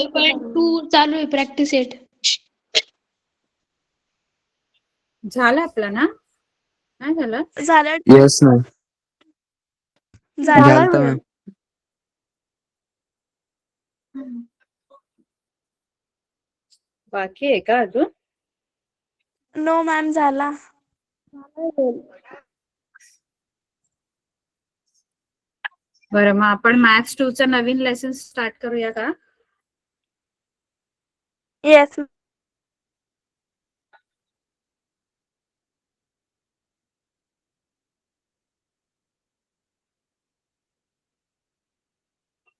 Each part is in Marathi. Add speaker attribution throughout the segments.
Speaker 1: 5.2 चालू आहे प्रॅक्टिस सेट.
Speaker 2: झालं आपला ना? नाही झालं?
Speaker 3: झालं.
Speaker 4: Yes ma'am. झालं मॅम.
Speaker 2: बाकी आहे का अजून?
Speaker 3: नो मॅम झाला.
Speaker 2: बरं, मग आपण मॅथ्स 2 चा नवीन लेसन स्टार्ट करूया का?
Speaker 3: येस.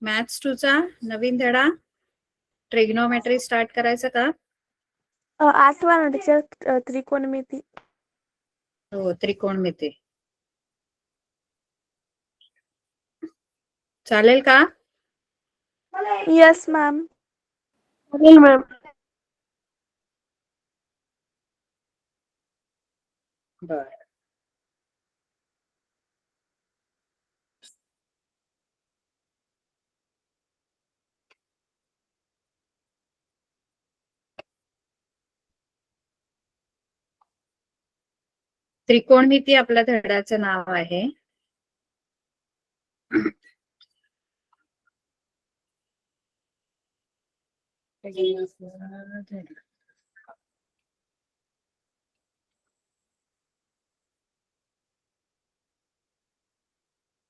Speaker 2: मॅथ्स 2 चा नवीन धडा ट्रिग्नोमेट्री स्टार्ट करायचं का?
Speaker 3: 8वा ना टीचर, त्रिकोणमिती.
Speaker 2: हो, त्रिकोणमिती. चालेल का?
Speaker 3: Yes ma'am.
Speaker 1: चालेल मॅम.
Speaker 2: बरं. त्रिकोणमिती आपल्या धड्याचं नाव आहे.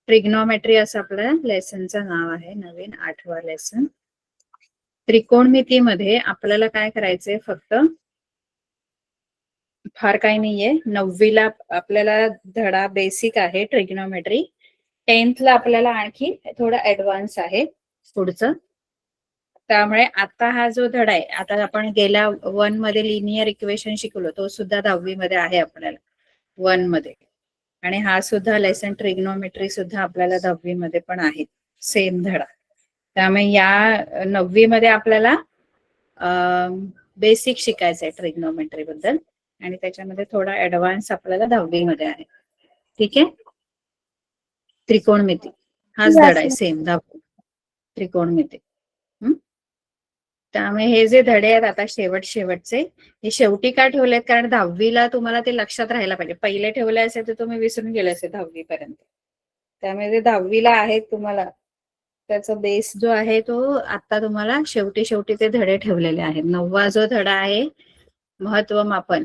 Speaker 2: ट्रिग्नोमेट्री असं आपल्या लेसनचं नाव आहे, नवीन 8वा लेसन. त्रिकोणमितीमध्ये आपल्याला काय करायचंय, फक्त फार काही नाहीये. 9वीला आपल्याला धडा बेसिक आहे ट्रिग्नोमेट्री. 10th ला आपल्याला आणखी थोडं ऍडव्हान्स आहे पुढचं. त्यामुळे आता हा जो धडा आहे, आता आपण गेल्या 1 मध्ये लिनियर इक्वेशन शिकलो, तो सुद्धा 10वी मध्ये आहे आपल्याला 1 मध्ये. आणि हा सुद्धा लेसन ट्रिग्नोमेट्री सुद्धा आपल्याला 10वी मध्ये पण आहे, सेम धडा. त्यामुळे या 9वी मध्ये आपल्याला बेसिक शिकायचं आहे ट्रिग्नोमेट्री बद्दल, आणि त्याच्यामध्ये थोडा ऍडव्हान्स आपल्याला 10वी मध्ये आहे. ठीक आहे. त्रिकोणमिती हाच धडा आहे, सेम 10वी त्रिकोणमिती. त्यामुळे हे जे धडे आहेत आता शेवटचे, हे शेवटी का ठेवलेत, कारण 10वीला तुम्हाला ते लक्षात राहायला पाहिजे. पहिले ठेवले असेल तर तुम्ही विसरून गेले असेल 10वी पर्यंत. त्यामुळे ते 10वीला आहेत तुम्हाला, त्याचा बेस जो आहे तो आता तुम्हाला शेवटी ते धडे ठेवलेले आहेत. 9वा जो धडा आहे महत्व मापन,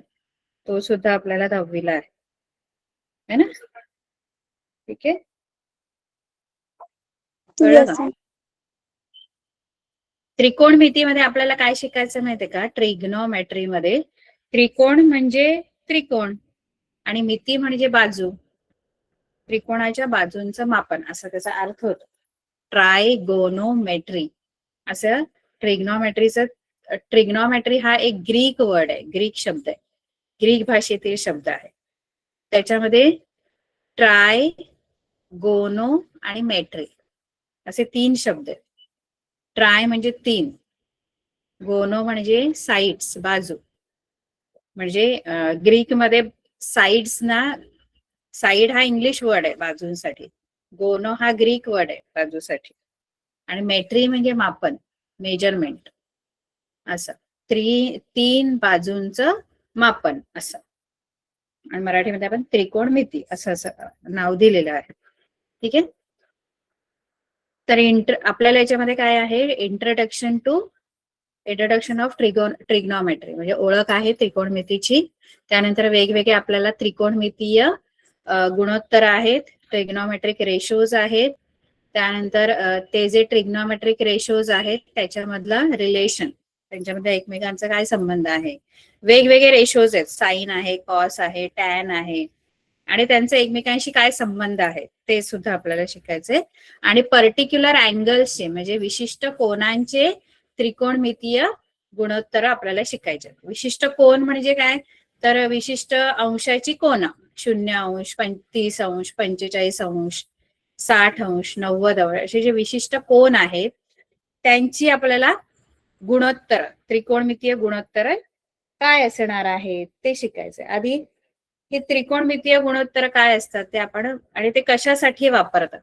Speaker 2: तो सुद्धा आपल्याला 10वीला आहे ना? ठीक आहे. त्रिकोणमितीमध्ये आपल्याला काय शिकायचं माहितीये का? ट्रिग्नोमेट्री मध्ये त्रिकोण म्हणजे त्रिकोण आणि मिती म्हणजे बाजू. त्रिकोणाच्या बाजूंचं मापन असं त्याचा अर्थ होतो. ट्रायगोनोमेट्री असं ट्रिग्नोमेट्रीचं. ट्रिग्नोमेट्री हा एक ग्रीक वर्ड आहे, ग्रीक शब्द आहे, ग्रीक भाषेतील शब्द आहे. त्याच्यामध्ये ट्राय, गोनो आणि मेट्री असे 3 शब्द आहेत. ट्राय म्हणजे 3, गोनो म्हणजे साइड्स, बाजू. म्हणजे ग्रीक मध्ये साइड्स ना, साइड हा इंग्लिश वर्ड आहे बाजूंसाठी, गोनो हा ग्रीक वर्ड आहे बाजूसाठी, आणि मेट्री म्हणजे मापन, मेजरमेंट असं. 3 बाजूंचं मापन असं. आणि मराठीमध्ये आपण त्रिकोणमिती असं नाव दिलेलं आहे. ठीक आहे. तर आपल्याला याच्यामध्ये काय आहे, इंट्रोडक्शन ऑफ ट्रिग्नोमेट्री म्हणजे ओळख आहे त्रिकोणमितीची. त्यानंतर वेगवेगळे आपल्याला त्रिकोणमितीय गुणोत्तर आहेत, ट्रिग्नोमेट्रिक रेशोज आहेत. त्यानंतर ते जे ट्रिग्नोमेट्रिक रेशोज आहेत त्याच्यामधलं रिलेशन, त्यांच्यामध्ये एकमेकांचा काय संबंध आहे. वेगवेगळे रेशोज आहेत, साइन आहे, कॉस आहे, टॅन आहे, आणि त्यांचे एकमेकांशी काय संबंध आहे ते सुद्धा आपल्याला शिकायचे. आणि पर्टिक्युलर अँगल्सचे म्हणजे विशिष्ट कोनांचे त्रिकोणमितीय गुणोत्तर आपल्याला शिकायचे. विशिष्ट कोन म्हणजे काय, तर विशिष्ट अंशाची कोन, 0 अंश, 30 अंश, 45 अंश, 60 अंश, 90 अंश असे जे विशिष्ट कोन आहेत त्यांची आपल्याला गुणोत्तर, त्रिकोणमितीय गुणोत्तर काय असणार आहे ते शिकायचे. आधी हे त्रिकोणमितीय गुणोत्तर काय असतात ते आपण, आणि ते कशासाठी वापरतात.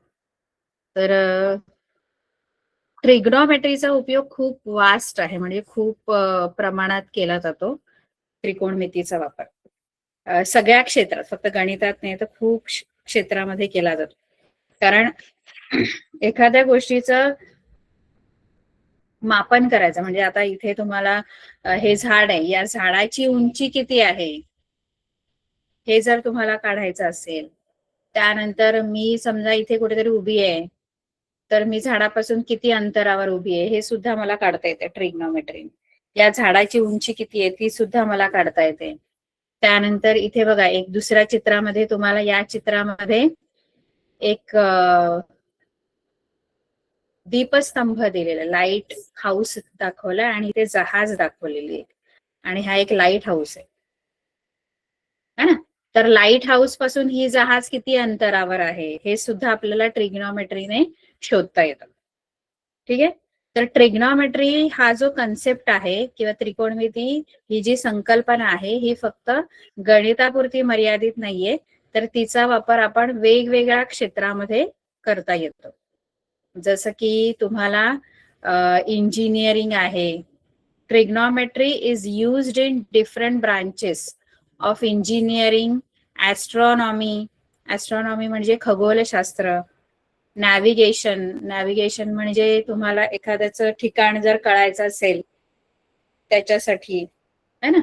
Speaker 2: तर ट्रिग्नॉमेट्रीचा उपयोग खूप वास्ट आहे, म्हणजे खूप प्रमाणात केला जातो त्रिकोणमितीचा वापर. सगळ्या क्षेत्रात, फक्त गणितात नाही तर खूप क्षेत्रामध्ये केला जातो. कारण एखाद्या गोष्टीचं मापन करायचं, म्हणजे आता इथे तुम्हाला हे झाड आहे, या झाडाची उंची किती आहे हे जर तुम्हाला काढायचं असेल, त्यानंतर मी समजा इथे कुठेतरी उभी आहे, तर मी झाडापासून किती अंतरावर उभी आहे हे सुद्धा मला काढता येते ट्रिग्नॉमेट्री. या झाडाची उंची किती आहे ती सुद्धा मला काढता येते. त्यानंतर इथे बघा, एक दुसऱ्या चित्रामध्ये तुम्हाला, या चित्रामध्ये एक दीपस्तंभ दिलेला, लाईट हाऊस दाखवला आणि ते जहाज दाखवलेली आहे, आणि हा एक लाईट हाऊस आहे ना. तर लाईट हाऊस पासून ही जहाज किती अंतरावर आहे हे सुद्धा आपल्याला ट्रिग्नॉमेट्रीने शोधता येतं. ठीक आहे. तर ट्रिग्नॉमेट्री हा जो कन्सेप्ट आहे किंवा त्रिकोणमिती ही जी संकल्पना आहे ही फक्त गणितापुरती मर्यादित नाहीये, तर तिचा वापर आपण वेगवेगळ्या क्षेत्रामध्ये करता येतो. जसं की तुम्हाला इंजिनिअरिंग आहे, trigonometry is used in different branches of engineering, astronomy, astronomy म्हणजे खगोलशास्त्र, नॅव्हिगेशन म्हणजे तुम्हाला एखाद्याचं ठिकाण जर कळायचं असेल त्याच्यासाठी, है ना.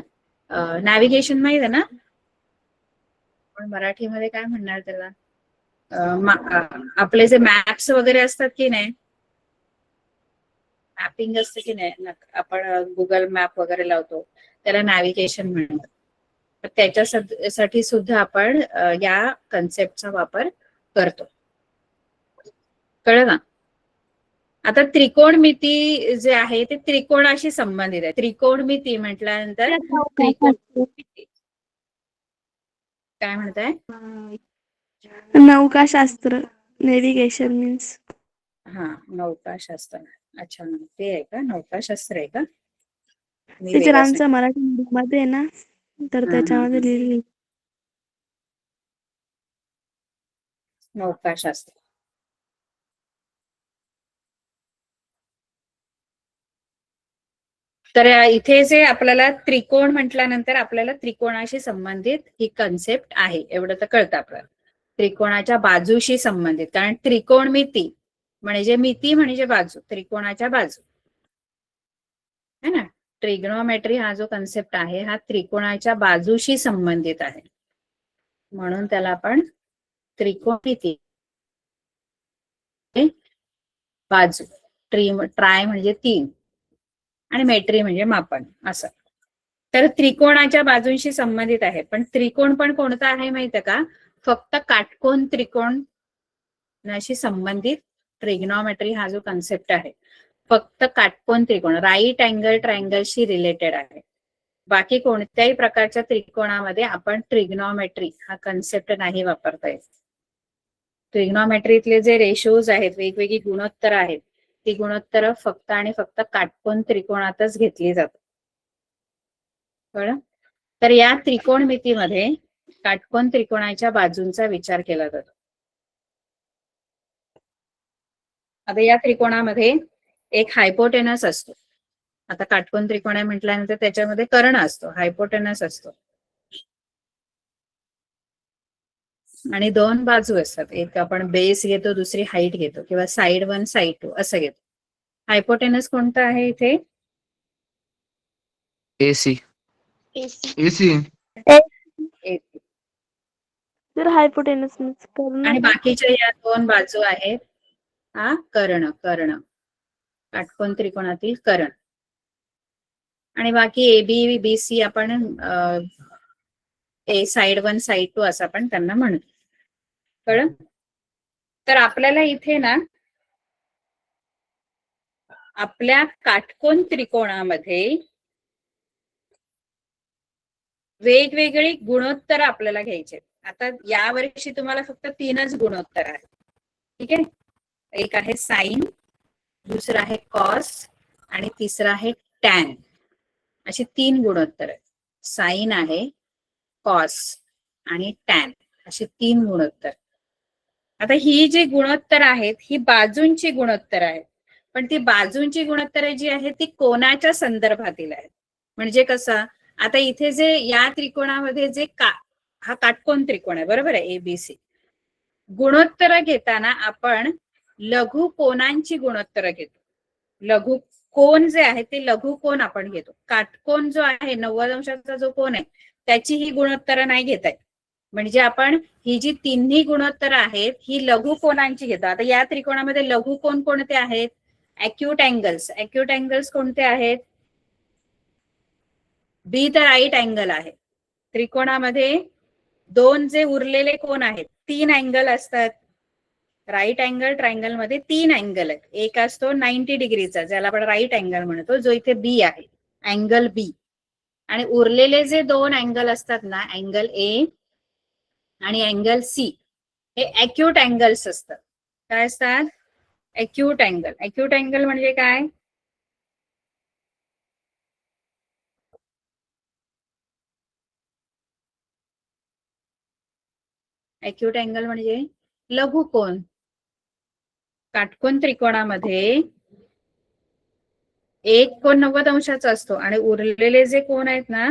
Speaker 2: नॅव्हिगेशन माहित आहे ना, पण मराठीमध्ये काय म्हणणार त्याला, आपले जे मॅप्स वगैरे असतात की नाही, मॅपिंग असतं की नाही, आपण गुगल मॅप वगैरे लावतो, त्याला नॅव्हिगेशन म्हणतात. तर त्याच्यासाठी सुद्धा आपण या कन्सेप्टचा वापर करतो. कळलं ना. आता त्रिकोणमिती जे आहे ते त्रिकोणाशी संबंधित आहे. त्रिकोणमिती म्हटल्यानंतर त्रिकोणमिती काय म्हणताय?
Speaker 3: नौकाशास्त्र, नेव्हिगेशन मीन्स.
Speaker 2: हा, नौकाशास्त्र. अच्छा, ते आहे का, नौकाशास्त्र आहे का?
Speaker 3: टीचर आमचं मराठी मध्ये आहे ना, तर त्याच्यामध्ये लिहिली
Speaker 2: नौकाशास्त्र. तर इथे जे आपल्याला त्रिकोण म्हटल्यानंतर आपल्याला त्रिकोणाशी संबंधित ही कन्सेप्ट आहे एवढं तर कळतं आपल्याला. त्रिकोणाच्या बाजूशी संबंधित, कारण त्रिकोणमिती म्हणजे मिती म्हणजे बाजू, त्रिकोणाच्या बाजू है ना. ट्रिग्नोमेट्री हा जो कन्सेप्ट आहे हा त्रिकोणाच्या बाजूशी संबंधित आहे, म्हणून त्याला आपण त्रिकोणमिती, बाजू, ट्राय म्हणजे तीन, आणि मेट्री म्हणजे मापन असं. तर त्रिकोणाच्या बाजूंशी संबंधित आहे. पण त्रिकोण पण कोणता आहे माहितीये का, फक्त काटकोन त्रिकोणाशी संबंधित ट्रिग्नॉमेट्री हा जो कन्सेप्ट आहे फक्त काटकोन त्रिकोण, राईट अँगल ट्रायंगलशी रिलेटेड आहे. बाकी कोणत्याही प्रकारच्या त्रिकोणामध्ये आपण ट्रिग्नॉमेट्री हा कन्सेप्ट नाही वापरता येत. ट्रिग्नॉमेट्रीतले जे रेशोज आहेत, वेगवेगळी गुणोत्तर आहेत, ती गुणोत्तर फक्त आणि फक्त काटकोन त्रिकोणातच घेतली जातात. कळलं. तर या त्रिकोणमितीमध्ये काटकोन त्रिकोणाच्या बाजूंचा विचार केला जातो. आता या त्रिकोणामध्ये एक हायपोटेनस असतो. आता काटकोन त्रिकोण आहे म्हटल्यानंतर त्याच्यामध्ये कर्ण असतो, हायपोटेनस असतो, आणि दोन बाजू असतात. एक आपण बेस घेतो, दुसरी हाईट घेतो, किंवा साइड 1 साइड 2 असं घेतो. हायपोटेनस कोणता आहे इथे?
Speaker 4: एसी.
Speaker 3: तर हायपोटेनस मीन्स कर्ण.
Speaker 2: आणि बाकीच्या या दोन बाजू आहेत, हा कर्ण, काटकोन त्रिकोणातील कर्ण. आणि बाकी ए बी बी सी आपण साइड 1 साइड 2 असं आपण त्यांना म्हणतो. कळलं. तर आपल्याला इथे ना आपल्या काटकोन त्रिकोणामध्ये वेगवेगळी गुणोत्तर आपल्याला घ्यायचे. आता या वर्षी तुम्हाला फक्त 3च गुणोत्तर आहेत. ठीक आहे. एक आहे साइन, दुसरं आहे कॉस, आणि तिसरं आहे टॅन. अशी 3 गुणोत्तर आहेत. साइन आहे, कॉस आणि टॅन, अशी 3 गुणोत्तर. आता ही जी गुणोत्तर आहेत ही बाजूंची गुणोत्तर आहेत. पण ती बाजूंची गुणोत्तरे जी आहेत ती कोनाच्या संदर्भातील आहेत. म्हणजे कसं, आता इथे जे या त्रिकोणामध्ये जे हा काटकोन त्रिकोण आहे, बरोबर आहे, एबीसी. गुणोत्तर घेताना आपण लघु कोनांची गुणोत्तर घेतो. लघु कोन जे आहे ते लघु कोन आपण घेतो. काटकोन जो आहे 90 अंशाचा जो कोन आहे त्याची ही गुणोत्तर नाही घेता येत. म्हणजे आपण ही जी तिन्ही गुणोत्तर आहेत ही लघु कोनांची घेतो. आता या त्रिकोणामध्ये लघु कोन कोणते आहेत? Acute angles. अॅक्यूट अँगल्स कोणते आहेत? बी तर राईट अँगल आहे. त्रिकोणामध्ये दोन जे उरलेले कोन आहेत, 3 अँगल असतात. राईट अँगल ट्रायंगल मध्ये 3 अँगल आहेत. एक असतो 90 डिग्रीचा ज्याला आपण राईट अँगल म्हणतो, जो इथे बी आहे, अँगल बी. आणि उरलेले जे 2 अँगल असतात ना, अँगल ए आणि अँगल सी, हे अॅक्यूट अँगल्स असतात. काय असतात? Acute angle. अॅक्यूट अँगल म्हणजे काय? अॅक्यूट अँगल म्हणजे लघु कोन. काटकोन त्रिकोणामध्ये एक कोन 90 अंशाचा असतो आणि उरलेले जे कोन आहेत ना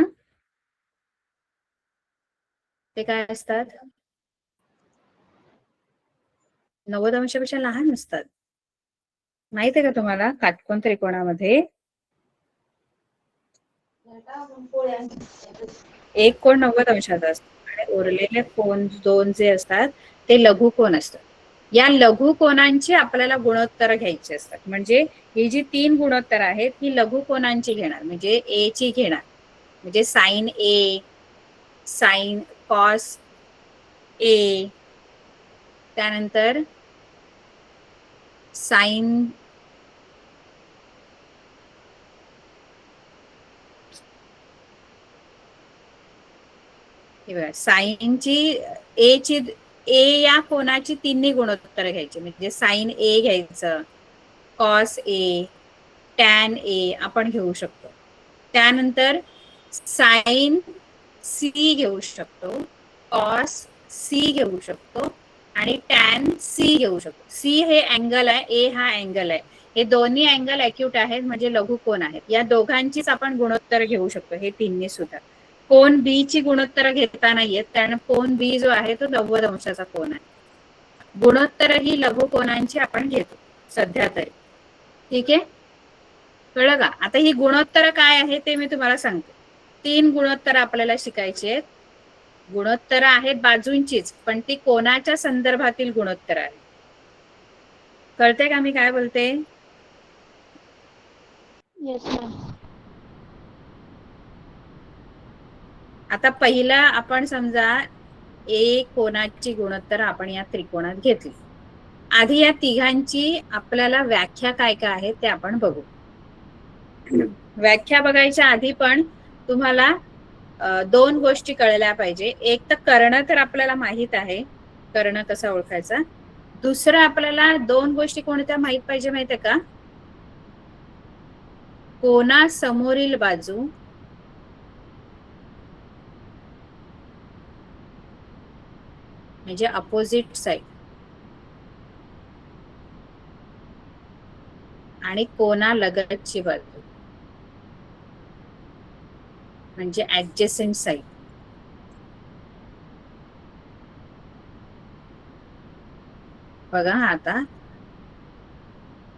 Speaker 2: ते काय असतात? 90 अंशापेक्षा लहान असतात. माहित आहे का तुम्हाला? काटकोन त्रिकोणामध्ये एक कोन 90 अंशाचा असतो आणि उरलेले कोन 2 जे असतात ते लघु कोन असतात. या लघु कोनांची आपल्याला गुणोत्तर घ्यायची असतात. म्हणजे ही जी 3 गुणोत्तर आहेत ही लघु कोनांची घेणार. म्हणजे ए ची घेणार. म्हणजे sign A, sine cos A, त्यानंतर साइन साइनची ए या कोनाची तिन्ही गुणोत्तर घ्यायची. म्हणजे साइन ए घ्यायचं, कॉस ए, टॅन ए आपण घेऊ शकतो. त्यानंतर साइन सी घेऊ शकतो, कॉस सी घेऊ शकतो आणि टॅन सी घेऊ शकतो. सी हे अँगल आहे, ए हा अँगल आहे. हे दोन्ही अँगल अॅक्यूट आहेत म्हणजे लघु कोन आहेत. या दोघांचीच आपण गुणोत्तर घेऊ शकतो, हे तिन्ही सुद्धा. कोन बी ची गुणोत्तर घेता नाहीयेत कारण कोन बी जो आहे तो 90 अंशाचा कोन आहे. गुणोत्तर ही लघु कोनांची आपण घेतो सध्या तरी. ठीक आहे, कळलं का? आता ही गुणोत्तर काय आहे ते मी तुम्हाला सांगते. 3 गुणोत्तर आपल्याला शिकायची आहेत. गुणोत्तर आहेत बाजूंचीच, पण ती कोनाच्या संदर्भातील गुणोत्तर आहे. कळते का मी काय बोलते?
Speaker 1: Yes ma'am.
Speaker 2: आता पहिला आपण समजा ए कोनाची गुणोत्तर आपण या त्रिकोणात घेतली. आधी या तिघांची आपल्याला व्याख्या काय काय आहे ते आपण बघू. व्याख्या बघायच्या आधी पण तुम्हाला 2 गोष्टी कळल्या पाहिजे. एक तर कर्ण तर आपल्याला माहित आहे, कर्ण कसा ओळखायचा. दुसरं आपल्याला 2 गोष्टी कोणत्या माहित पाहिजे माहित आहे का? कोना समोरील बाजू म्हणजे अपोजिट साइड आणि कोना लगतची बाजू म्हणजे ऍडजसेंट साइड. बघा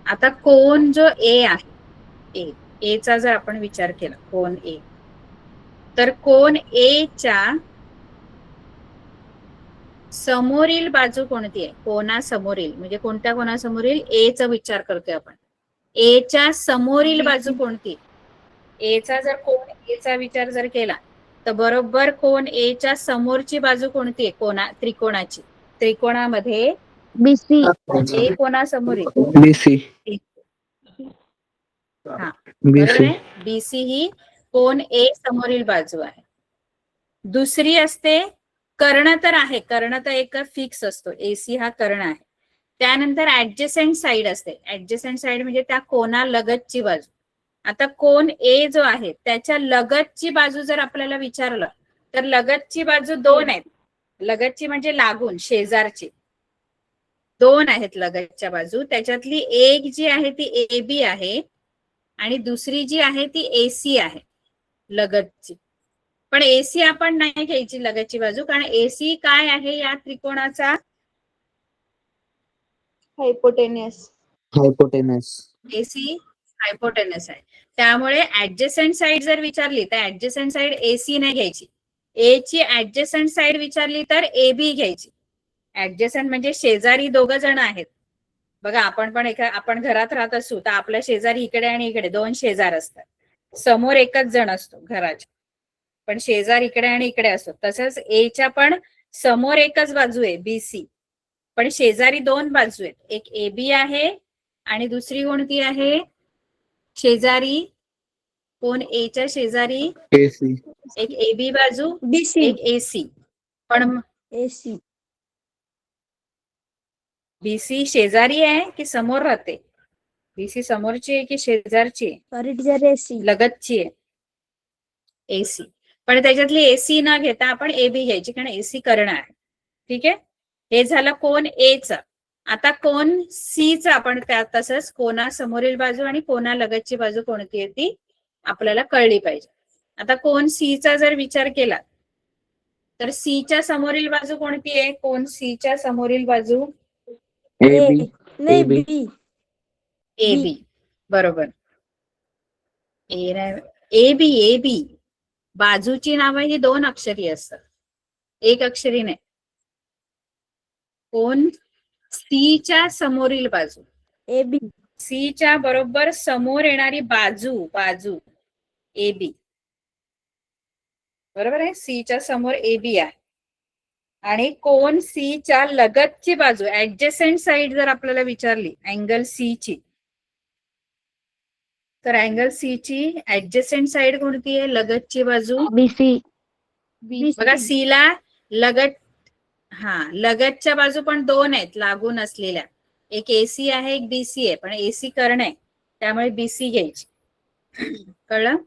Speaker 2: आता कोन जो ए आहे, ए चा जर आपण विचार केला, कोन ए, तर कोन ए च्या समोरील बाजू कोणती आहे? कोनासमोरील म्हणजे कोणत्या कोनासमोरील? ए चा विचार करतोय आपण. ए च्या समोरील बाजू कोणती? ए चा जर कोन ए चा विचार जर केला तर बरोबर कोन ए च्या समोरची बाजू कोणती आहे? त्रिकोणाची. त्रिकोणामध्ये
Speaker 3: बीसी.
Speaker 2: ए कोणासमोरील?
Speaker 4: बीसी.
Speaker 2: हा, बरोबर आहे. बीसी ही कोन ए समोरील बाजू आहे. दुसरी असते कर्ण. तर आहे, कर्ण तर एक फिक्स असतो, एसी हा कर्ण आहे. त्यानंतर ऍडजसेंट साइड असते. ऍडजसेंट साइड म्हणजे त्या कोना लगतची बाजू. आता कोन ए जो आहे त्याच्या लगतची बाजू जर आपल्याला विचारलं तर लगतची बाजू 2 आहेत. लगतची म्हणजे लागून, शेजारची. दोन आहेत लगतच्या बाजू, त्याच्यातली एक जी आहे ती AB आहे आणि दुसरी जी आहे ती AC आहे लगतची. पण AC आपण नाही घ्यायची लगतची बाजू, कारण AC काय आहे या त्रिकोणाचा?
Speaker 1: हायपोटेनियस.
Speaker 2: AC हायपोटेनस आहे. त्यामुळे ऍडजसेंट साइड जर विचारली तर ऍडजसेंट साइड AC नाही घ्यायची. A ची ऍडजसेंट साइड विचारली तर AB घ्यायची. ऍडजसेंट म्हणजे शेजारी दोघ जण आहेत. बघा आपण घरात राहत असू तर आपल्या शेजारी इकडे आणि इकडे दोन शेजार असतात. समोर एकच जण असतो घराच्या, पण शेजार इकडे आणि इकडे असतो. तसंच एच्या पण समोर एकच बाजू आहे BC, पण शेजारी दोन बाजू आहेत. एक AB आहे आणि दुसरी कोणती आहे शेजारी? कोण एच्या शेजारी?
Speaker 4: AC.
Speaker 2: एक AB बाजू,
Speaker 3: BC.
Speaker 2: एक AC. पण
Speaker 3: AC.
Speaker 2: BC शेजारी आहे की समोर राहते? BC समोरची आहे की शेजारची आहे?
Speaker 3: Corridor AC.
Speaker 2: लगतची आहे AC. पण त्याच्यातली AC न घेता आपण AB घ्यायची, कारण AC कर्ण आहे. ठीक आहे, हे झालं कोण A चा. आता कोण C चा आपण त्या तसंच कोणा समोरील बाजू आणि कोणा लगतची बाजू कोणती आहे ती आपल्याला कळली पाहिजे. आता कोण C चा जर विचार केला तर C च्या समोरील बाजू कोणती आहे? कोण C च्या समोरील बाजू?
Speaker 4: AB.
Speaker 3: नाही
Speaker 4: AB.
Speaker 3: B.
Speaker 2: AB. बरोबर. AB. बाजूची नावं ही दोन अक्षरी असतात, एक अक्षरी नाही. कोण C च्या समोरील बाजू,
Speaker 3: AB.
Speaker 2: C च्या बरोबर समोर येणारी बाजू AB. बरोबर आहे, C च्या समोर AB आहे. आणि कोण C च्या लगतची बाजू, ऍडजसेंट साइड जर आपल्याला विचारली अँगल C ची, तर अँगल C ची ऍडजसेंट साइड कोणती आहे? लगतची बाजू
Speaker 3: BC.
Speaker 2: बघा C ला लगत, लगतच्या बाजू पण दोन आहेत लागून असलेल्या, एक AC आहे एक BC आहे. पण AC कर्ण आहे त्यामुळे BC घ्यायची. कळलं?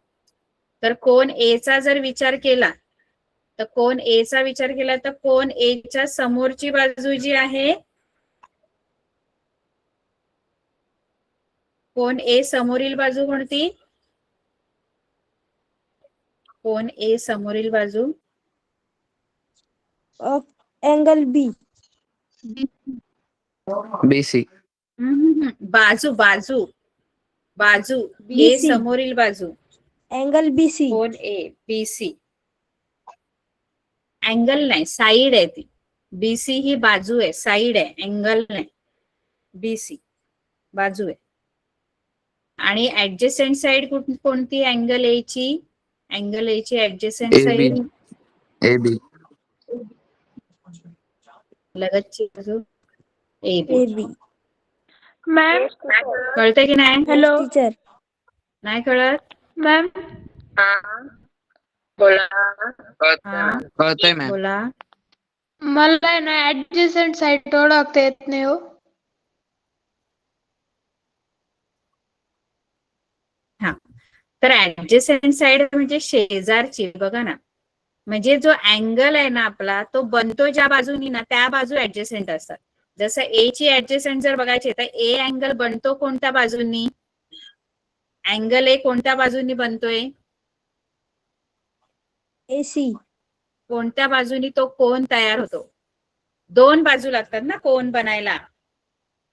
Speaker 2: तर कोण A चा जर विचार केला तर कोण A चा विचार केला तर कोण A च्या समोरची बाजू जी आहे, कोण A समोरील बाजू कोणती? कोण A समोरील बाजू?
Speaker 3: Angle B.
Speaker 4: BC.
Speaker 2: बाजू A
Speaker 3: BC.
Speaker 2: समोरील बाजू.
Speaker 3: Angle BC.
Speaker 2: कोण A BC. अँगल नाही, साइड आहे ती. BC ही बाजू आहे, साइड आहे, अँगल नाही. BC बाजू आहे. आणि ऍडजसेंट साइड कोणती? अँगल A ची. अँगल A ची ऍडजसेंट साइड
Speaker 4: AB.
Speaker 2: लगतची बाजू AB.
Speaker 1: मॅम
Speaker 2: कळतंय की नाही?
Speaker 1: Hello
Speaker 3: teacher.
Speaker 2: नाही कळत?
Speaker 1: मॅम
Speaker 4: कळतंय मॅम.
Speaker 2: बोला.
Speaker 1: मला आहे ना ऍडजसेंट साइड ओळखता येत नाही हो.
Speaker 2: तर ऍडजसेंट साइड म्हणजे शेजारची. बघा ना, म्हणजे जो अँगल आहे ना आपला तो बनतो ज्या बाजूनी ना त्या बाजू ऍडजसेंट असतात. जसं A ची ऍडजसेंट जर बघायची तर A अँगल बनतो कोणत्या बाजूनी? अँगल A कोणत्या बाजूनी बनतोय?
Speaker 3: AC.
Speaker 2: कोणत्या बाजूनी तो कोन तयार होतो? दोन बाजू लागतात ना कोन बनायला.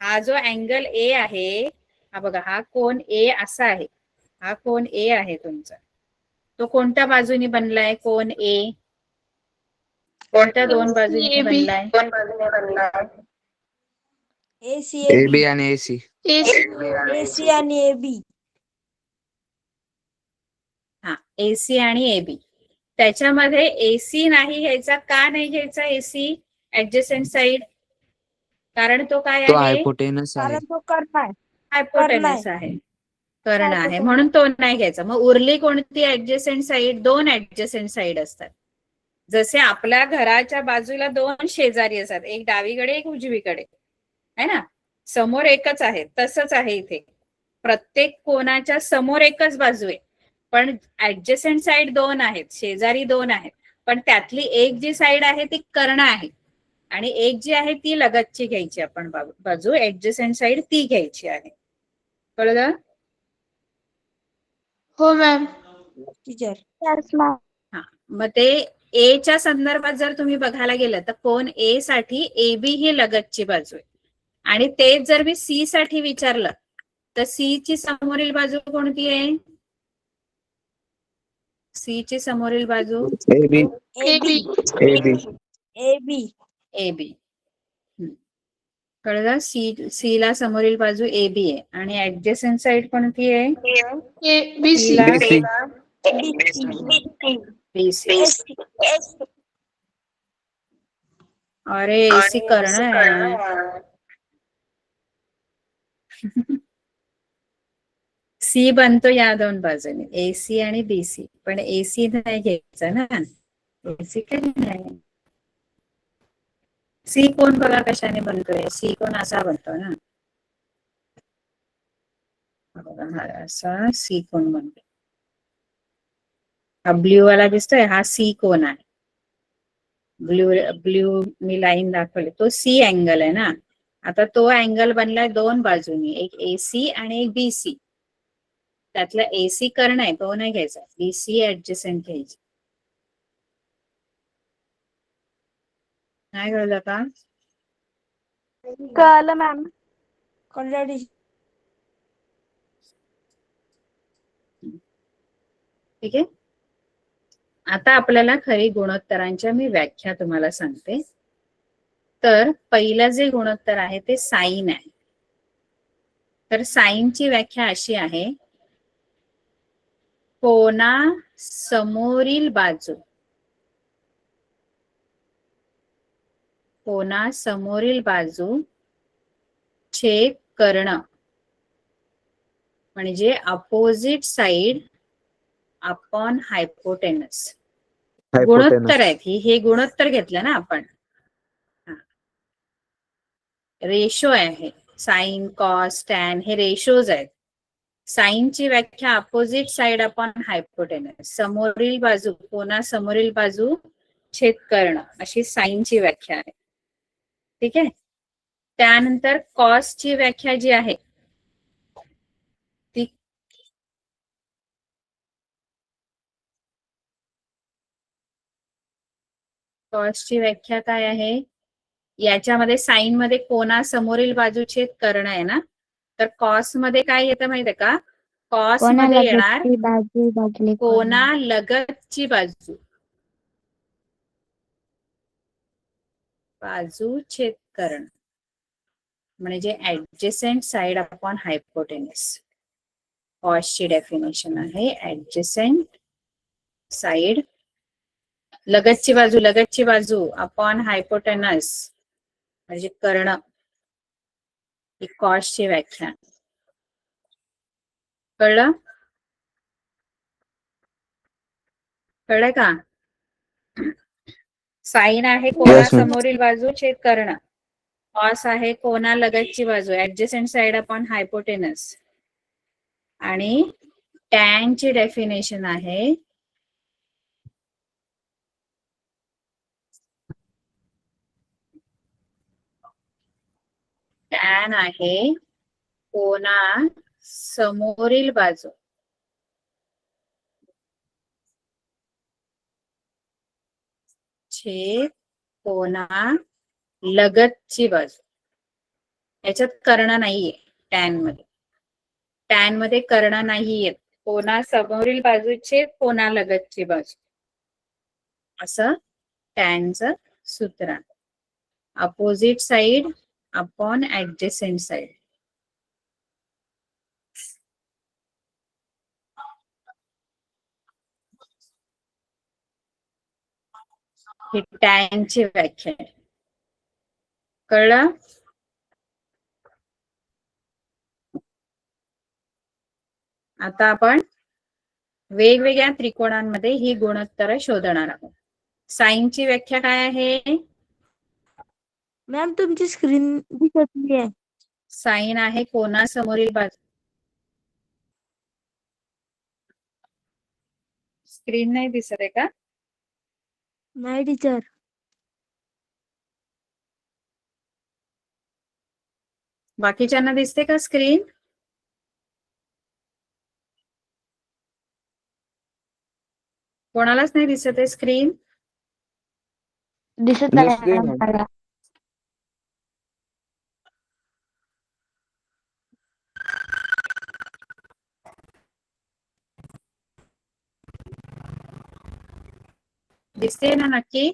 Speaker 2: हा जो अँगल A आहे, हा बघा, हा कोन A असा आहे, हा कोन A आहे तुमचा. तो कोणत्या बाजूनी बनलाय कोन A? कोणत्या दोन बाजूनी बनलाय?
Speaker 3: AC.
Speaker 4: AB आणि AC.
Speaker 3: AC आणि AB.
Speaker 2: AC आणि AB. त्याच्यामध्ये AC नाही घ्यायचा. का नाही घ्यायचा AC ऍडजसेंट साइड? कारण तो काय
Speaker 4: तो
Speaker 2: आहे?
Speaker 4: हायपोटेनस आहे.
Speaker 3: कारण तो कर्ण आहे.
Speaker 2: हायपोटेनस आहे, कर्ण आहे, म्हणून तो नाही घ्यायचा. मग उरली कोणती ऍडजसेंट साइड? दोन ऍडजसेंट साइड असतात. जसे आपल्या घराच्या बाजूला दोन शेजारी असतात, एक डावीकडे एक उजवीकडे, है ना. समोर एकच आहे, तसंच आहे इथे. प्रत्येक कोणाच्या समोर एकच बाजू आहे, पण ऍडजसेंट साइड दोन आहेत, शेजारी दोन आहेत. पण त्यातली एक जी साइड आहे ती कर्ण आहे आणि एक जी आहे ती लगतची घ्यायची आपण बाजू, ऍडजसेंट साइड ती घ्यायची आहे. कळलं?
Speaker 1: हो मॅम.
Speaker 3: टीचर. Yes ma'am.
Speaker 2: हा, मग ते ए च्या संदर्भात जर तुम्ही बघायला गेलं तर कोन ए साठी ए बी ही लगतची बाजू आहे. आणि तेच जर मी सी साठी विचारलं तर सी ची समोरील बाजू कोणती आहे? सी ची समोरील बाजू
Speaker 4: A B.
Speaker 1: A B.
Speaker 4: A B.
Speaker 3: A B.
Speaker 2: A B. कळलं? सी ला समोरील बाजू ए बी आहे आणि ऍडजसेंट साइड कोणती आहे?
Speaker 1: A B C.
Speaker 2: ला
Speaker 4: BC.
Speaker 2: B C. अरे एसी कर्ण आहे. सी बनतो या दोन बाजूने, एसी आणि बीसी, पण एसी नाही घ्यायचं ना. एसी काय नाही. सी कोण बघा कशाने बनतोय? सी कोण असा बनतो ना, हा असा सी कोण बनतो. हा ब्ल्यू वाला दिसतोय, हा सी कोण आहे. ब्ल्यू मी लाईन दाखवली, तो सी अँगल आहे ना. आता तो अँगल बनलाय दोन बाजूनी, एक एसी आणि एक बीसी. त्यातला एसी कर्ण आहे तो नाही घ्यायचा, बीसी ऍडजसेंट घ्यायची. नाही कळलं का?
Speaker 3: कळलं मॅम. कळलं.
Speaker 2: ठीक आहे. आता आपल्याला खरी गुणोत्तरांच्या मी व्याख्या तुम्हाला सांगते. तर पहिलं जे गुणोत्तर आहे ते साइन आहे. तर साइनची व्याख्या अशी आहे, कोना समोरील बाजू, कोना समोरील बाजू छेद कर्ण, म्हणजे अपोजिट साइड अपॉन हायपोटेनस. गुणोत्तर आहेत हे गुणोत्तर घेतलं ना आपण. रेशो आहे, साइन कॉस टॅन हे रेशोज आहेत. साइनची व्याख्या अपोजिट साइड अपॉन हायपोटेनस, समोरील बाजू, कोना समोरील बाजू छेद कर्ण, अशी साइनची व्याख्या आहे. ठीक आहे. त्यानंतर कॉसची व्याख्या जी आहे ती कॉसची व्याख्या काय आहे? याच्यामध्ये साइन मध्ये कोना समोरील बाजू छेद कर्ण आहे ना, तर कॉस मध्ये काय येतं माहितीये का? कॉस मध्ये येणार कोना लगतची बाजू, बाजू छेद कर्ण, म्हणजे ऍडजसेंट साइड अपॉन हायपोटेनस. कॉसची डेफिनेशन आहे ऍडजसेंट साइड, लगतची बाजू, लगतची बाजू अपॉन हायपोटेनस म्हणजे कर्ण, ही कॉसची व्याख्या. कळलं? कळलं का? साइन आहे कोना
Speaker 4: Yes, ma'am.
Speaker 2: समोरील बाजू छेद कर्ण, कॉस आहे कोना लगतची बाजू ऍडजसेंट साइड अपॉन हायपोटेनस, आणि टॅन ची डेफिनेशन आहे टॅन आहे कोना समोरील बाजू छेद कोना लगतची बाजू. याच्यात कर्ण नाहीये टॅन मध्ये, टॅन मध्ये कर्ण नाहीये. कोना समोरील बाजू छेद कोना लगतची बाजू, असं टॅनचं सूत्र आहे. Opposite side upon adjacent side. ही टॅनची व्याख्या आहे. कळलं? आता आपण वेगवेगळ्या त्रिकोणांमध्ये ही गुणोत्तर शोधणार आहोत. साइनची व्याख्या काय आहे?
Speaker 3: मॅम तुमची स्क्रीन दिसत आहे.
Speaker 2: साइन आहे कोना समोरील बाजू. स्क्रीन नाही दिसत आहे का?
Speaker 3: नाही टीचर.
Speaker 2: बाकीच्यांना दिसते का स्क्रीन? कोणालाच नाही दिसत आहे स्क्रीन?
Speaker 3: दिसत
Speaker 4: दिसते
Speaker 3: आहे
Speaker 4: मॅम.
Speaker 3: मला.
Speaker 2: दिसते ना नक्की?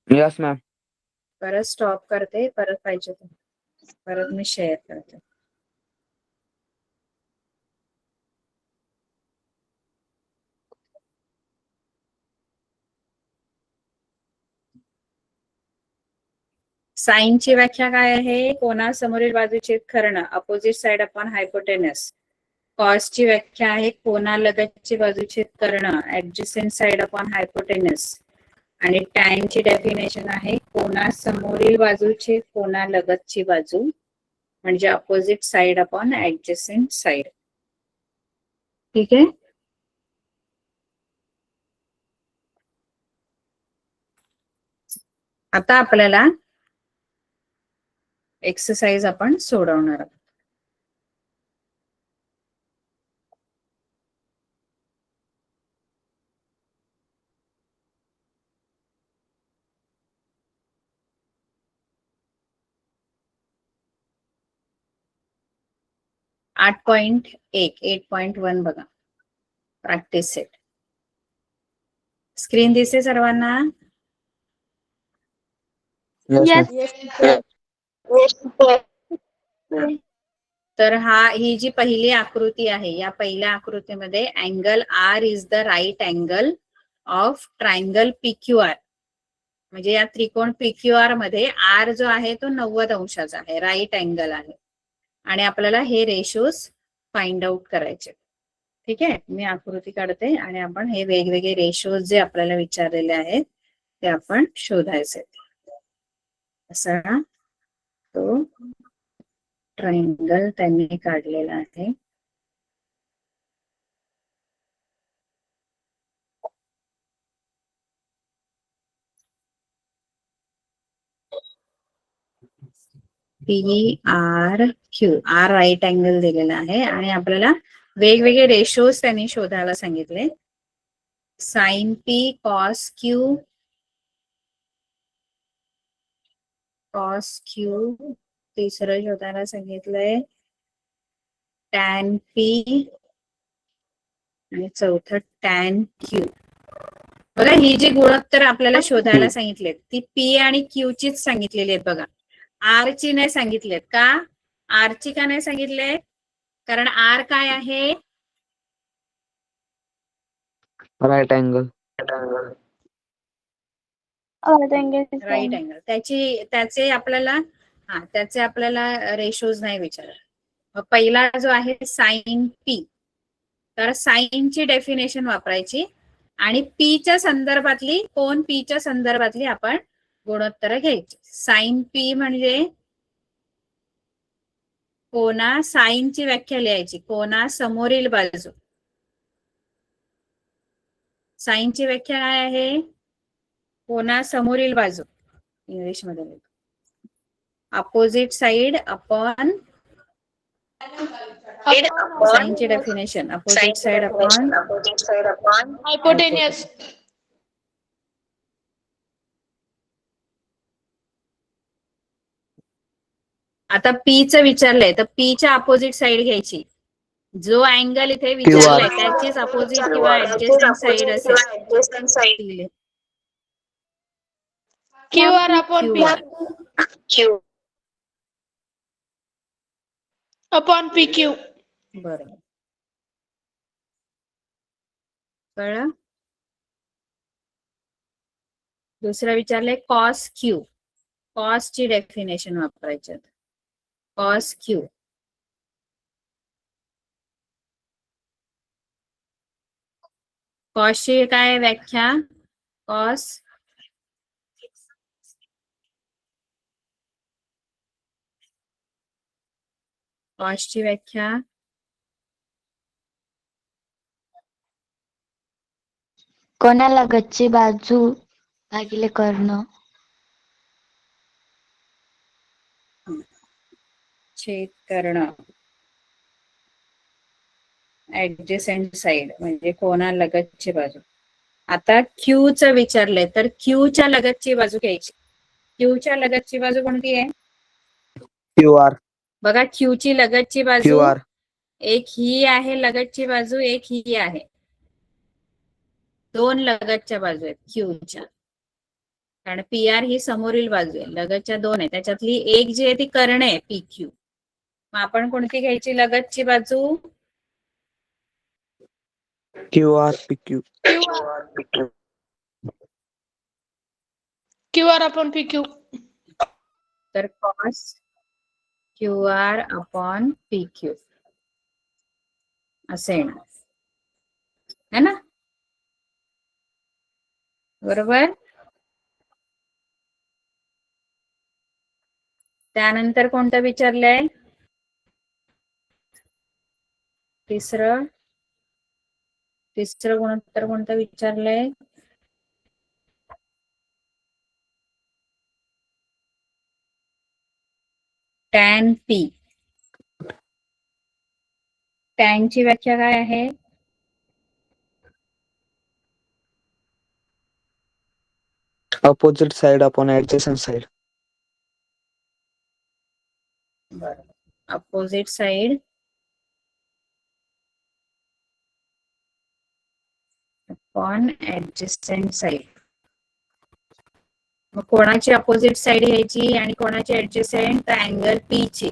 Speaker 4: Yes ma'am.
Speaker 2: परत स्टॉप करते, परत पाहिजे तर परत मी शेअर करते. साईनची व्याख्या काय आहे? कोनासमोरील बाजूचे कर्ण, अपोजिट साइड अपॉन हायपोटेनस. कॉसची व्याख्या आहे कोनालगतची बाजूचे कर्ण, ऍडजसेंट साइड अपॉन हायपोटेनस. आणि टॅनची डेफिनेशन आहे कोनासमोरील बाजूचे कोनालगतची बाजू म्हणजे opposite side upon adjacent side. ठीक आहे. आता आपल्याला एक्सरसाइज आपण सोडवणार आहोत. आठ 8.1 बघा, प्रॅक्टिस सेट. स्क्रीन दिसते सर्वांना?
Speaker 4: Yes ma'am.
Speaker 2: तर ही जी पहिली आकृती आहे, या पहिल्या आकृतीमध्ये angle R is the right angle of triangle PQR. म्हणजे या त्रिकोण PQR मध्ये आर जो आहे तो 90 अंशाचा आहे, राईट अँगल आहे. आणि आपल्याला हे रेशोज फाइंड आउट करायचे. ठीक आहे. मी आकृती काढते आणि आपण हे वेगवेगळे रेशोज जे आपल्याला विचारलेले आहेत ते आपण शोधायचे. असा तो ट्रायंगल त्यांनी काढलेला आहे. PRQ, आर राईट अँगल दिलेला आहे आणि आपल्याला वेगवेगळे रेशोज त्यांनी शोधायला सांगितले. Sine P, cos Q, cos Q. तिसरं शोधायला सांगितलंय टॅन P आणि चौथं टॅन Q. बघा, ही जी गुणोत्तर आपल्याला शोधायला सांगितलेत ती P आणि Q चीच सांगितलेली आहेत बघा. आर ची नाही सांगितलेत का? आर ची का नाही सांगितले? कारण आर काय आहे?
Speaker 4: Right angle.
Speaker 2: Right angle. त्याचे आपल्याला रेशोज नाही विचारत. पहिला जो आहे साइन P, तर साइनची डेफिनेशन वापरायची आणि पीच्या संदर्भातली, कोन पीच्या संदर्भातली आपण गुणोत्तर घ्यायची. साइन P म्हणजे कोना, साइनची व्याख्या लिहायची कोना समोरील बाजू. साइनची व्याख्या काय आहे? कोना समोरील बाजू. इंग्लिश मध्ये अपोजिट साइड अपॉन, साइनची definition opposite side upon
Speaker 1: hypotenuse.
Speaker 2: आता पीचं विचारलंय तर पीच्या अपोजिट साइड घ्यायची. जो अँगल इथे विचारलाय त्याचीच अपोजिट किंवा ऍडजस्टिंग साइड असेल.
Speaker 1: QR upon P. Upon PQ.
Speaker 2: बरोबर. कळलं? दुसरा विचारलंय कॉस Q. कॉस ची डेफिनेशन वापरायची. Cos Q. कॉसची काय व्याख्या? कॉस कॉसची व्याख्या
Speaker 3: कोनालगतची बाजू भागिले कर्ण.
Speaker 2: छेद करणं, ऍडजेसंट साइड म्हणजे कोणालगतची बाजू. आता Q च विचारलंय तर Q च्या लगतची बाजू घ्यायची. Q च्या लगतची बाजू कोणती आहे?
Speaker 4: QR.
Speaker 2: बघा Q ची लगतची बाजू
Speaker 4: QR.
Speaker 2: एक ही आहे लगतची बाजू, एक ही आहे. दोन लगतच्या बाजू आहेत Qच्या. कारण PR ही समोरील बाजू आहे, लगतच्या दोन आहे, त्याच्यातली एक जी आहे ती कर्ण आहे PQ. मग आपण कोणती घ्यायची लगतची बाजू?
Speaker 4: QR. PQ.
Speaker 1: QR upon PQ.
Speaker 2: तर cos QR अपॉन PQ असे येणार है ना, बरोबर. त्यानंतर कोणतं विचारलंय? तिसरं गुणोत्तर कोणतं विचारलंय? tan P. tan ची व्याख्या काय आहे?
Speaker 4: Opposite side upon adjacent side.
Speaker 2: Opposite side upon adjacent side. मग कोणाची अपोजिट साइड घ्यायची आणि कोणाची ऍडजस्टंट? तर अँगल P ची.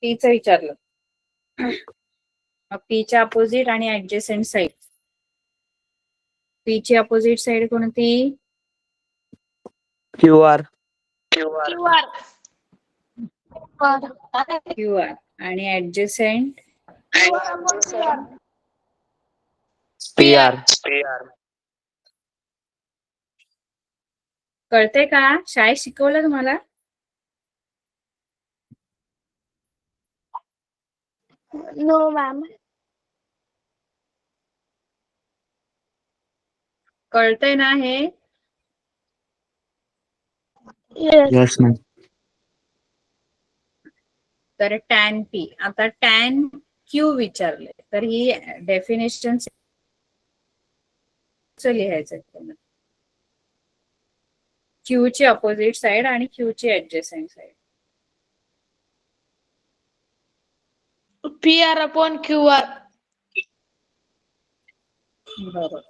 Speaker 2: P च विचारलं. मग P च्या अपोजिट आणि ऍडजस्टंट साइड. P ची अपोजिट साइड कोणती?
Speaker 4: QR.
Speaker 2: QR. आणि ऍडजस्टंट
Speaker 4: PR.
Speaker 2: कळते का? शाळेत शिकवलं तुम्हाला?
Speaker 3: No ma'am.
Speaker 2: कळतंय ना हे?
Speaker 3: येस.
Speaker 4: Yes, ma'am.
Speaker 2: तर tan P. आता tan Q विचारले तर ही डेफिनेशन लिहायचं. Q ची अपोजिट साइड आणि Q ची adjacent side.
Speaker 1: PR upon QR.
Speaker 2: बरोबर.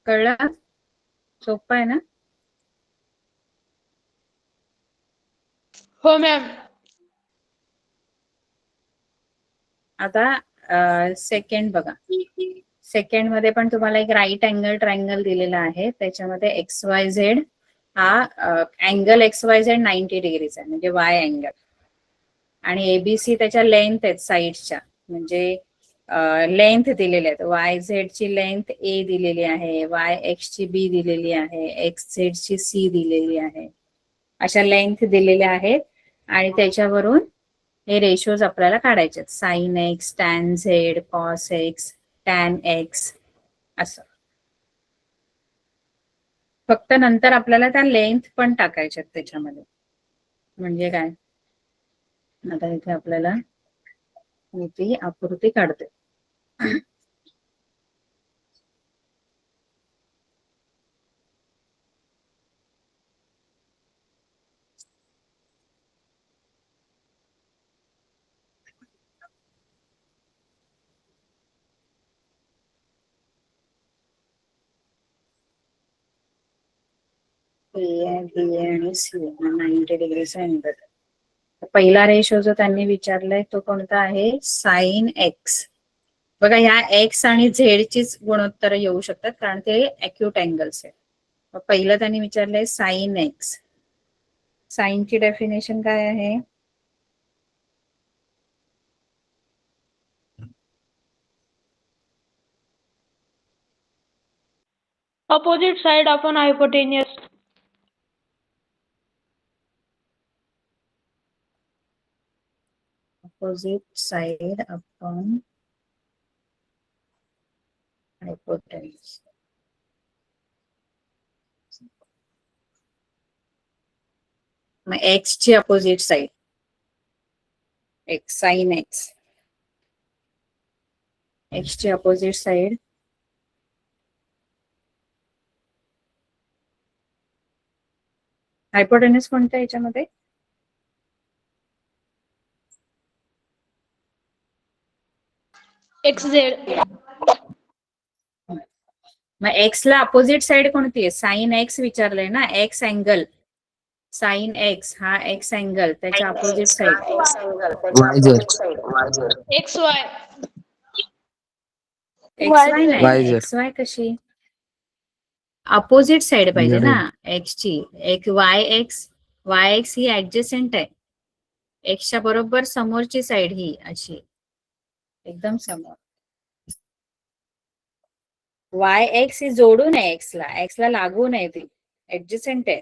Speaker 2: कळलं? सोपं आहे ना?
Speaker 1: हो मॅम.
Speaker 2: आता सेकंड बघा. सेकंड मध्ये पण तुम्हाला एक राईट अँगल ट्रायंगल दिलेला आहे. त्याच्यामध्ये XYZ हा अँगल XYZ 90 डिग्रीचा आहे म्हणजे Y अँगल. आणि ABC त्याच्या लेंथ आहेत साईडच्या, म्हणजे लेंथ दिलेल्या आहेत. YZ ची लेंथ A दिलेली आहे, YX ची B दिलेली आहे, XZ ची C दिलेली आहे. अशा लेंथ दिलेल्या आहेत आणि त्याच्यावरून हे रेशोज आपल्याला काढायचे. Sine X, tan Z, cos X, tan X असं. फक्त नंतर आपल्याला त्या लेंथ पण टाकायच्यात त्याच्यामध्ये. म्हणजे काय? आता इथे आपल्याला मी ती आकृती काढते. A, B आणि C 90 डिग्रीचा अँगल. पहिला रेशो जो त्यांनी विचारलाय तो कोणता आहे? Sine X. बघा ह्या X आणि Z चीच गुणोत्तर येऊ शकतात कारण ते अॅक्यूट अँगल्स आहेत. पहिलं त्यांनी विचारलंय साइन X. साइन ची डेफिनेशन काय आहे?
Speaker 1: Opposite side upon hypotenuse.
Speaker 2: Opposite side upon hypotenuse. मग एक्स ची opposite side x sine x, x ची अपोजिट साइड हायपोटेनस कोणत्या याच्यामध्ये?
Speaker 1: XZ.
Speaker 2: मग एक्स ला अपोजिट साइड कोणती आहे? साइन एक्स विचारलंय ना, एक्स अँगल साइन एक्स हा एक्स अँगल त्याच्या opposite side
Speaker 1: XY.
Speaker 2: X Y नाही,
Speaker 4: YZ.
Speaker 2: एक्स वाय कशी? अपोजिट साइड पाहिजे ना एक्स ची. एक वाय एक्स ही ऍडजसेंट आहे, एक्सच्या बरोबर समोरची साइड ही अशी एकदम समोर. वाय एक्स ही जोडून आहे एक्सला लागून आहे, ती ऍडजसेंट आहे.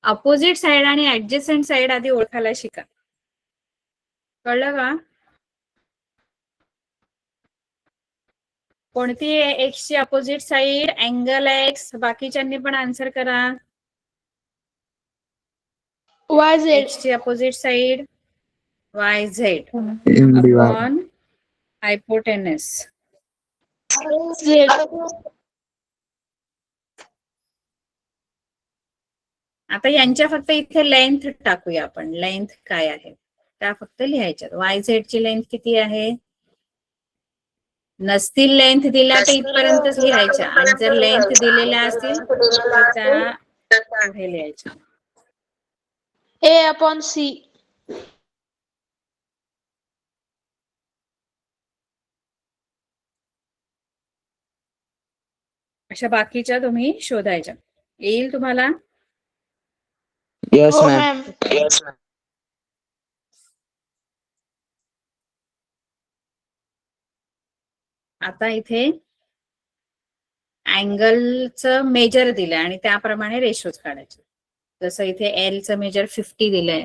Speaker 2: अपोजिट साइड आणि ऍडजसेंट साइड आधी ओळखायला शिका, कळलं का? कोणती आहे एक्सची अपोजिट साइड? Angle X. बाकीच्यांनी पण आन्सर करा.
Speaker 1: YZ.
Speaker 2: एक्सची opposite side Y Z
Speaker 4: MDY.
Speaker 2: Upon hypotenuse.
Speaker 1: Z.
Speaker 2: आता यांच्या फक्त इथे लेंथ टाकूया आपण, लेंथ काय आहे त्या फक्त लिहायच्यात. वाय झेड ची लेंथ किती आहे? नसतील लेंथ दिल्या तर इथपर्यंतच लिहायच्या, आणि जर लेंथ दिलेल्या असतील तर त्या पुढे लिहायच्या.
Speaker 1: A/C.
Speaker 2: अशा बाकीच्या तुम्ही शोधायच्या. येईल तुम्हाला?
Speaker 4: Yes,
Speaker 1: हो
Speaker 4: ma'am.
Speaker 1: मॅम.
Speaker 2: आता इथे अँगलचं मेजर दिलंय आणि त्याप्रमाणे रेशोज काढायचे. जसं इथे एलचं मेजर 50 दिलंय,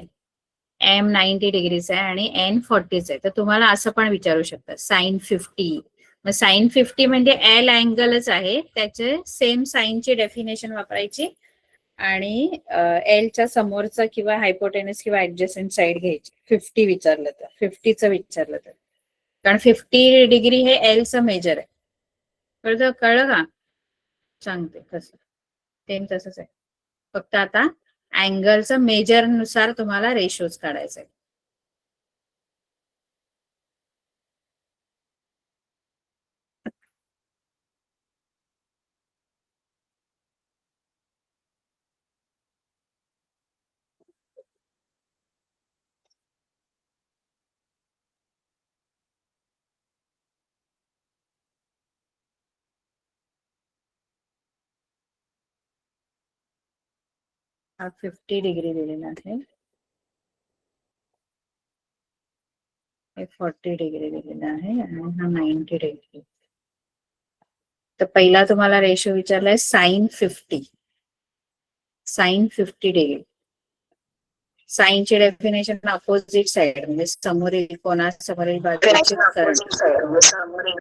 Speaker 2: एम 90 डिग्रीच आहे आणि एन 40 आहे. तर तुम्हाला असं पण विचारू शकतात साइन 50. मग साइन 50 म्हणजे एल अँगलच आहे, त्याचे सेम साइनची डेफिनेशन वापरायची आणि एलच्या समोरचा किंवा हायपोटेनस किंवा ऍडजसेंट साइड घ्यायची. 50 विचारलं तर 50चं विचारलं तर, कारण 50 डिग्री हे एलचं मेजर आहे. कळलं का? सांगते कसं, सेम तसंच आहे, फक्त आता अँगलचं मेजर नुसार तुम्हाला रेशोज काढायचे. हा 50 डिग्री दिलेला आहे, हे 40 डिग्री दिलेला आहे आणि हा 90 डिग्री. तर पहिला तुम्हाला रेशो विचारलाय साइन 50. साइन 50 डिग्री, साइनची डेफिनेशन अपोजिट साइड म्हणजे समोरील कोणा समोरील बाजूचे करंट.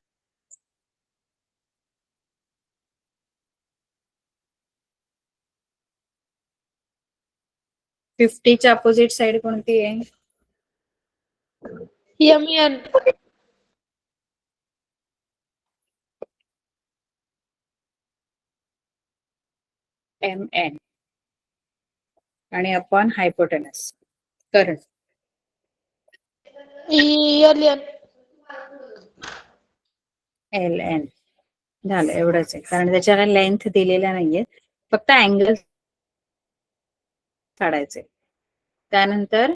Speaker 2: फिफ्टीच्या अपोजिट साइड कोणती आहे?
Speaker 1: MN.
Speaker 2: एम एन आणि upon hypotenuse current.
Speaker 1: LN.
Speaker 2: L N झालं, एवढंच आहे, कारण त्याच्याला लेंथ दिलेल्या नाहीये, फक्त अँगल काढायचे. त्यानंतर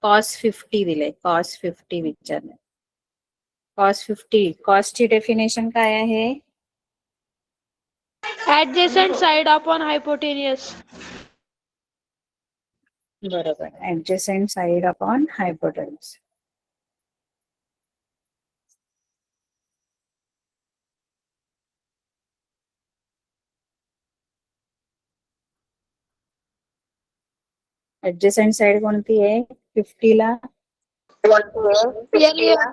Speaker 2: कॉस 50 दिले, कॉस 50 विचारले. कॉस 50, कॉसची डेफिनेशन काय आहे?
Speaker 1: Adjacent side upon hypotenuse.
Speaker 2: बरोबर, adjacent side upon hypotenuse. Adjacent side कोणती आहे 50 ला?
Speaker 1: LM.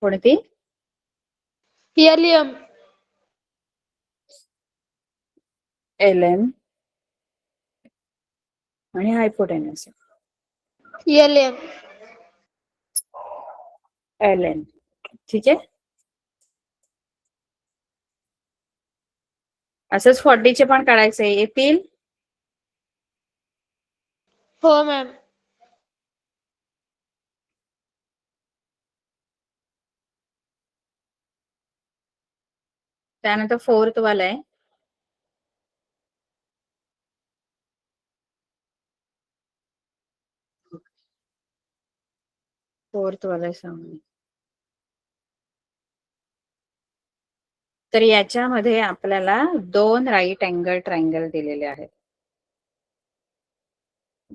Speaker 2: कोणती?
Speaker 1: LM.
Speaker 2: LN आणि हायपोटेनस
Speaker 1: LN.
Speaker 2: LN. ठीक आहे. असंच 40चे पण काढायचे येतील.
Speaker 1: हो मॅम.
Speaker 2: त्यानंतर 4th वाला आहे. फोर्थ वाला सांग. तर याच्यामध्ये आपल्याला 2 राईट अँगल ट्रायंगल दिलेले आहेत.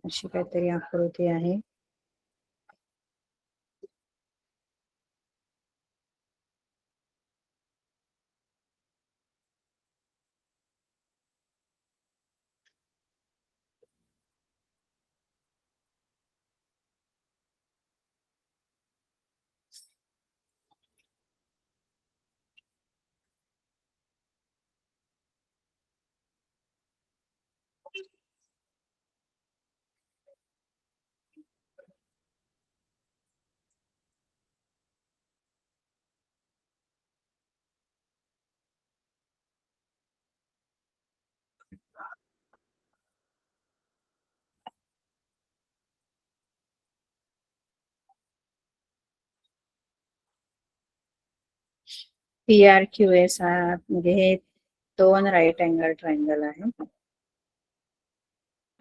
Speaker 2: अशी काहीतरी आकृती आहे. PRQS म्हणजे हे 2 राईट अँगल ट्रायंगल आहे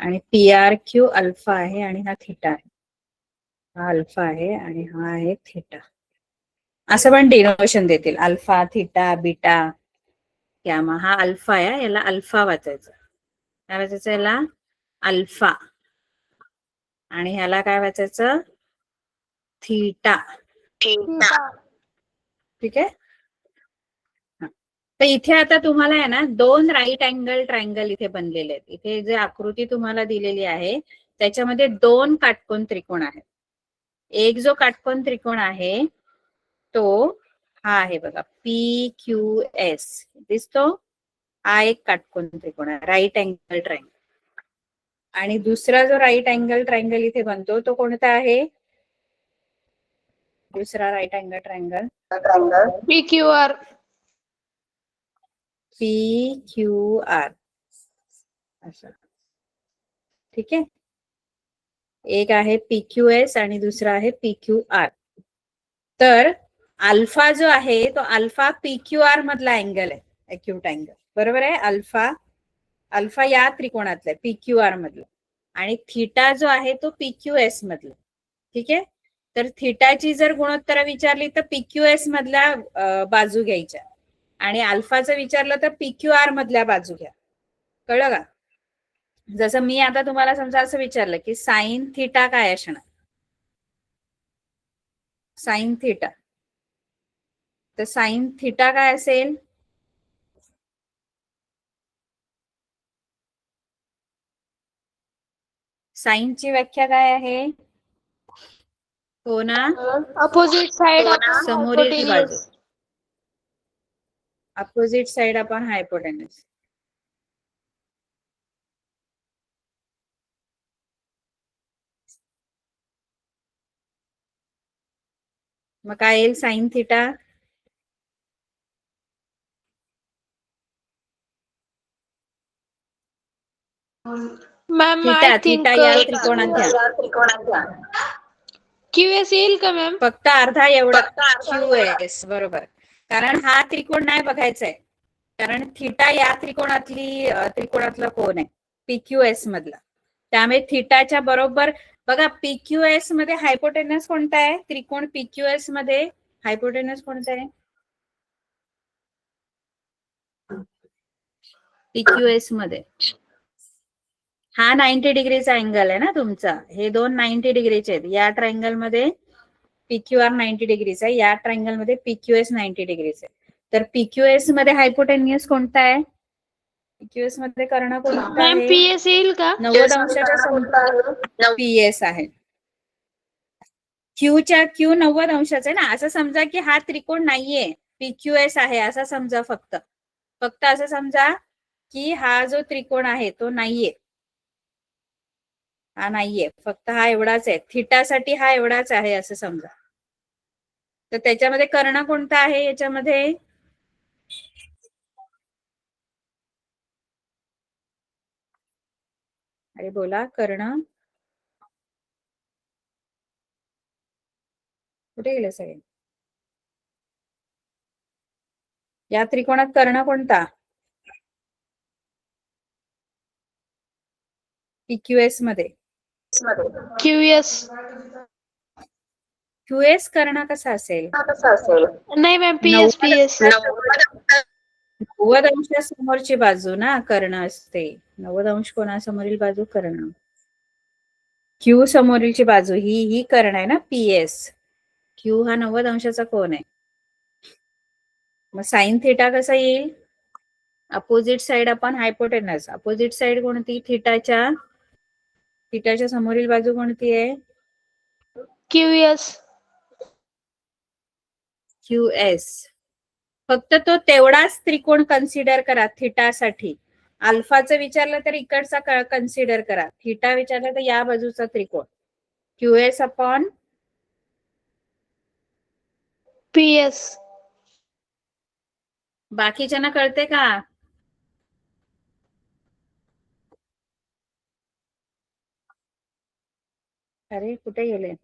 Speaker 2: आणि PRQ अल्फा आहे आणि हा थीटा आहे. हा अल्फा आहे आणि हा आहे थीटा. असं पण डिनोशन देतील. Alpha, theta, beta, gamma. हा अल्फा आहे, याला अल्फा वाचायचं. काय वाचायचं याला? अल्फा. आणि ह्याला काय वाचायचं? थीटा. ठीक आहे. तर इथे आता तुम्हाला आहे ना 2 राईट अँगल ट्रायंगल इथे बनलेले आहेत. इथे जे आकृती तुम्हाला दिलेली आहे त्याच्यामध्ये 2 काटकोन त्रिकोण आहेत. एक जो काटकोन त्रिकोण आहे तो हा आहे बघा, PQS दिसतो. हा एक काटकोन त्रिकोण आहे, राईट अँगल ट्रायंगल. आणि दुसरा जो राईट अँगल ट्रायंगल इथे बनतो तो कोणता आहे? दुसरा right angle triangle
Speaker 1: PQR.
Speaker 2: PQR असं. ठीक आहे. एक आहे PQS आणि दुसरा आहे PQR. तर अल्फा जो आहे तो अल्फा PQR मधला अँगल आहे, अक्यूट अँगल. बरोबर आहे. अल्फा या त्रिकोणातला आहे, PQR मधला. आणि थीटा जो आहे तो PQS मधला. ठीक आहे. तर थीटाची जर गुणोत्तर विचारली तर PQS मधल्या बाजू घ्यायच्या आणि अल्फाचं विचारलं तर PQR मधल्या बाजू घ्या. कळलं का? जसं मी आता तुम्हाला समजा असं विचारलं की साइन थीटा काय असणार? Sine theta. तर साइन थीटा काय असेल? साइनची व्याख्या काय आहे? हो ना,
Speaker 1: अपोजिट साइड
Speaker 2: समोरील बाजू. अपोजिट साइड आपण हायपोटेनस. मग काय येईल sine theta?
Speaker 1: Ma'am
Speaker 2: theta
Speaker 1: I
Speaker 2: theta
Speaker 1: think
Speaker 2: या त्रिकोणात घ्या.
Speaker 1: QS येईल का मॅम?
Speaker 2: फक्त अर्धा एवढा QS. बरोबर. कारण हा त्रिकोण नाही बघायचा आहे, कारण थीटा या त्रिकोणातला कोण आहे? PQS मधला. त्यामुळे थीटाच्या बरोबर बघा, PQS मध्ये हायपोटेनस कोणता आहे? त्रिकोण PQS मध्ये हायपोटेनस कोणता आहे? PQS मध्ये हा 90 डिग्रीचा अँगल आहे ना तुमचा. हे 2 90 डिग्रीचे आहेत. या ट्रायंगल मध्ये PQR 90 डिग्रीचा आहे, या ट्रायंगल मध्ये PQS 90 डिग्रीचा आहे. तर PQS मध्ये हायपोटेनियस कोणता आहे? PQS मध्ये कर्ण कोणता
Speaker 1: मॅम
Speaker 2: आहे?
Speaker 1: PS येईल का?
Speaker 2: 90 अंशाच्या समोर PS आहे. Q 90 अंशाचा आहे ना. असं समजा की हा त्रिकोण नाहीये, PQS आहे असं समजा. फक्त असं समजा की हा जो त्रिकोण आहे तो नाहीये, हा नाहीये, फक्त हा एवढाच आहे, थिटासाठी हा एवढाच आहे असं समजा. तर त्याच्यामध्ये कर्ण कोणता आहे याच्यामध्ये? अरे बोला, कर्ण कुठे गेले सगळे? या त्रिकोणात कर्ण कोणता? PQS मध्ये
Speaker 1: QS.
Speaker 2: QS कर्ण कसा असेल?
Speaker 1: नाही मॅम, PS
Speaker 2: 90
Speaker 1: PS.
Speaker 2: 90 अंशासमोरची बाजू ना कर्ण असते. 90 अंश कोणासमोरील बाजू कर्ण. क्यू समोरीलची बाजू ही कर्ण आहे ना, PS. क्यू हा 90 अंशाचा कोण आहे. मग साइन थिटा कसा येईल? Opposite side upon hypotenuse. Opposite side कोणती? थिटाच्या समोरील बाजू कोणती आहे?
Speaker 1: QS.
Speaker 2: QS. फक्त तो तेवढाच त्रिकोण कन्सिडर करा थिटासाठी. अल्फाचं विचारलं तर इकडचा कन्सिडर करा, थिटा विचारलं तर या बाजूचा त्रिकोण. QS upon
Speaker 1: PS.
Speaker 2: बाकीच्यांना कळते का? अरे कुठे गेले?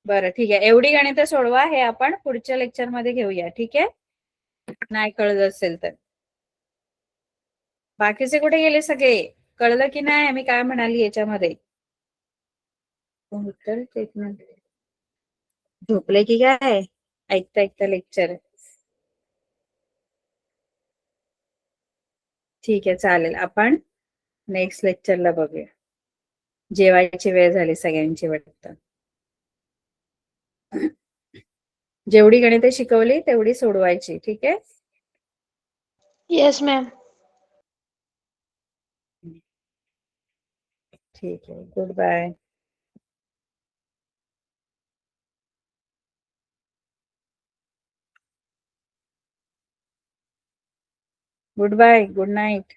Speaker 2: बरं ठीक आहे, एवढी गणितं सोडवा, हे आपण पुढच्या लेक्चर मध्ये घेऊया. ठीक आहे, नाही कळलं असेल तर. बाकीचे कुठे गेले सगळे? कळलं की नाही मी काय म्हणाली याच्यामध्ये? उत्तर स्टेटमेंट झोपले की काय ऐकता ऐकता लेक्चर? ठीक आहे चालेल, आपण नेक्स्ट लेक्चरला बघूया. जेवायची वेळ झाली सगळ्यांची वाटतं. जेवढी गणिते शिकवली तेवढी सोडवायची. ठीक आहे.
Speaker 1: Yes ma'am.
Speaker 2: ठीक आहे, good bye. Good bye, good night.